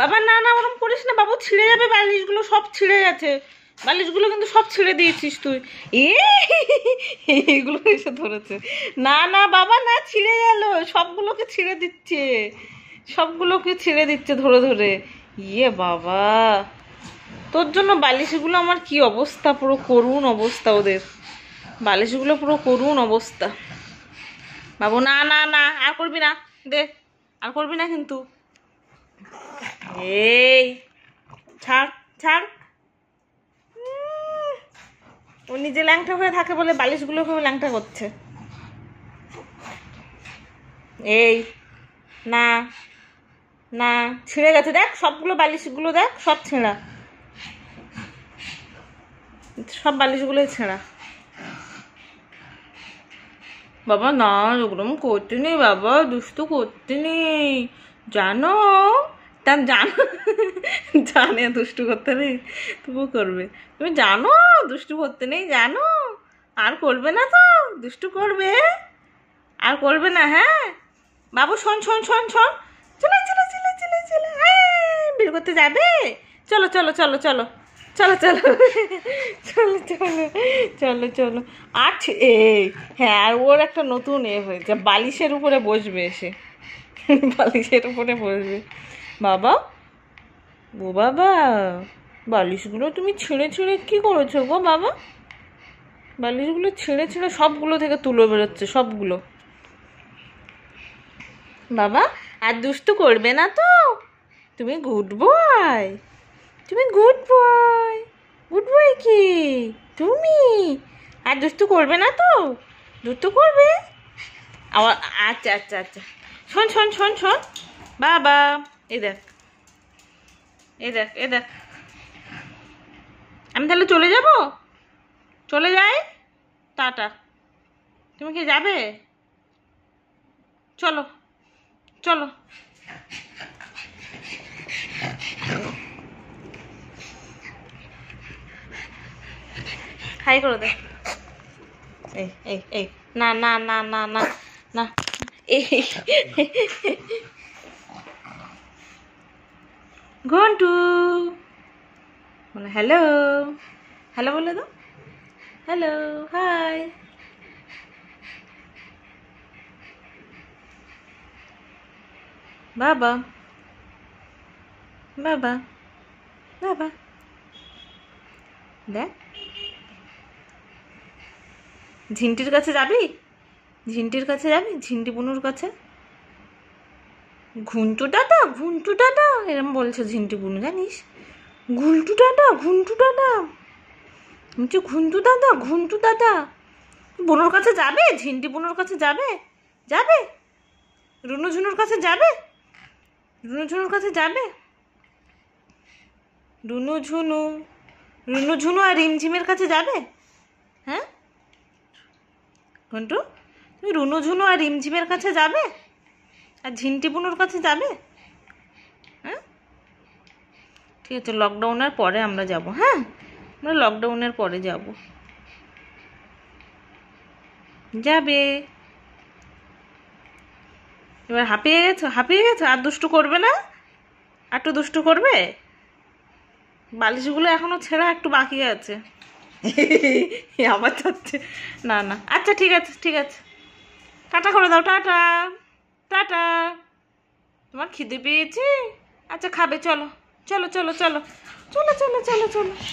বাবা না না ওরকম করিস না বাবু, ছিঁড়ে যাবে বালিশগুলো, সব ছিঁড়ে গেছে বালিশগুলো, কিন্তু সব ছিঁড়ে দিয়েছিস তুই। এইগুলো এসে ধরেছে। না না বাবা না, ছিঁড়ে গেল, সবগুলোকে ছিঁড়ে দিচ্ছে, সবগুলোকে ছিঁড়ে দিচ্ছে ধরে ধরে। ইয়ে বাবা, তোর জন্য বালিশগুলো আমার কি অবস্থা, পুরো করুণ অবস্থা ওদের, বালিশগুলো পুরো করুণ অবস্থা। বাবু না না না, আর করবি না, দে, আর করবি না কিন্তু। এই ছাড় ছাড়। ও নিজে ল্যাংটা হয়ে থাকে বলে বালিশগুলো হয়ে ল্যাংটা করছে। এই না না, ছিঁড়ে গেছে দেখ, সবগুলো বালিশগুলো দেখ, সব ছেঁড়া, সব বালিশগুলোই ছেঁড়া। বাবা না, ওরকম করতে নেই বাবা, দুষ্টু করতে নেই, জানো, তা জানো, জানে দুষ্টু করতে নেই, তবু করবে, তুমি জানো দুষ্টু করতে নেই, জানো, আর করবে না তো, দুষ্টু করবে, আর করবে না। হ্যাঁ বাবু শোন শোন শোন শোন, চলে চলে চলে চলে চলে, বের করতে যাবে, চলো চলো চলো চলো চলো চলো চলো চলো চলো চলো। আর এই হ্যাঁ, আর ওর একটা নতুন হয়েছে, বালিশের উপরে বসবে এসে, বালিশের উপরে বসবে। বাবা ও বাবা, বালিশগুলো তুমি ছিঁড়ে ছিঁড়ে কী করেছো গো বাবা? বালিশগুলো ছিঁড়ে ছিঁড়ে সবগুলো থেকে তুলে বেরোচ্ছে সবগুলো। বাবা আর দুষ্টু করবে না তো, তুমি গুড বয়, তুমি গুড বয়, গুড বয় কি তুমি, আর দুষ্টু করবে না তো, দুষ্টু করবে আবার। আচ্ছা আচ্ছা আচ্ছা, শোন শোন শোন শোন বাবা, এই দেখ এই দেখ এই দেখ, আমি তাহলে চলে যাব, চলে যাই, টাটা। তুমি কি যাবে? চলো চলো। হাই করে দে। এই এই এই, না না না না না না, এই ঘন্টু বলে হ্যালো, হ্যালো বলে দাও, হ্যালো হাই। বাবা বাবা বাবা, দেখ ঝিন্টির কাছে যাবি, ঝিন্টির কাছে যাবি, ঝিন্টি বুনুর কাছে। ঘুন্টু দাদা, ঘুন্টু দাদা এরম বলছে ঝিন্টি বুনু, জানিস, ঘুন্টু দাদা, ঘুন্টু দাদা, বলছি ঘুন্টু দাদা, ঘুন্টু দাদা। বুনুর কাছে যাবে, ঝিন্টি বুনুর কাছে যাবে, যাবে, রুনু ঝুনুর কাছে যাবে, রুনু ঝুনুর কাছে যাবে, রুনু ঝুনু, রুনু ঝুনু আর রিমঝিমের কাছে যাবে। হ্যাঁ ঘন্টু, তুমি রুনু ঝুনু আর রিমঝিমের কাছে যাবে, আর ঝিন্টি বুনুর কাছে যাবে। হ্যাঁ ঠিক আছে, লকডাউনের পরে আমরা যাব। হ্যাঁ আমরা লকডাউনের পরে যাব, যাবে। এবার হাঁপিয়ে গেছো, হাঁপিয়ে গেছো, আর দুষ্টু করবে না, আর একটু দুষ্টু করবে, বালিশগুলো এখনো ছেঁড়া একটু বাকি আছে। আবার যাচ্ছে, না না, আচ্ছা ঠিক আছে ঠিক আছে, টাটা করে দাও, টাটা টাটা। তোমার খিদে পেয়েছে, আচ্ছা খাবে, চলো চলো চলো চলো চলো চলো চলো চলো।